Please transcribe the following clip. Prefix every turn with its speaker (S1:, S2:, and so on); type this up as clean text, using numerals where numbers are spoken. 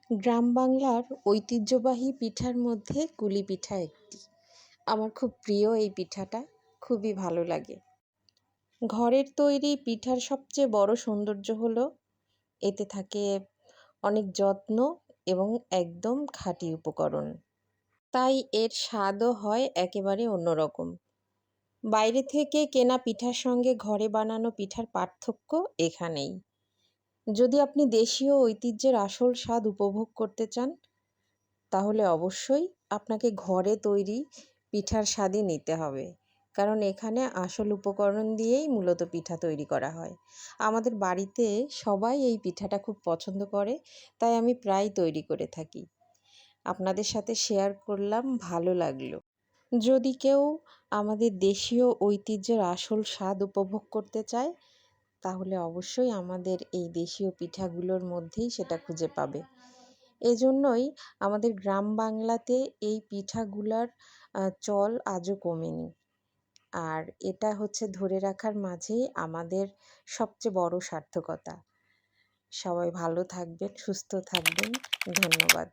S1: গ্রাম বাংলার ঐতিহ্যবাহী পিঠার মধ্যে কুলি পিঠা একটি। আমার খুব প্রিয় এই পিঠাটা, খুবই ভালো লাগে। ঘরের তৈরি পিঠার সবচেয়ে বড় সৌন্দর্য হলো এতে থাকে অনেক যত্ন এবং একদম খাঁটি উপকরণ। তাই এর স্বাদও হয় একেবারে অন্যরকম। বাইরে থেকে কেনা পিঠার সঙ্গে ঘরে বানানো পিঠার পার্থক্য এখানেই। যদি আপনি দেশীয় ঐতিহ্যের আসল স্বাদ উপভোগ করতে চান, তাহলে অবশ্যই আপনাকে ঘরে তৈরি পিঠার স্বাদই নিতে হবে। কারণ এখানে আসল উপকরণ দিয়েই মূলত পিঠা তৈরি করা হয়। আমাদের বাড়িতে সবাই এই পিঠাটা খুব পছন্দ করে, তাই আমি প্রায় তৈরি করে থাকি। আপনাদের সাথে শেয়ার করলাম, ভালো লাগলো। যদি কেউ আমাদের দেশীয় ঐতিহ্যের আসল স্বাদ উপভোগ করতে চায়, তাহলে অবশ্যই আমাদের এই দেশীয় পিঠাগুলোর মধ্যেই সেটা খুঁজে পাবে। এজন্যই আমাদের গ্রাম বাংলাতে এই পিঠাগুলার চল আজও কমেনি। আর এটা হচ্ছে ধরে রাখার মাঝেই আমাদের সবচেয়ে বড় সার্থকতা। সবাই ভালো থাকবেন, সুস্থ থাকবেন। ধন্যবাদ।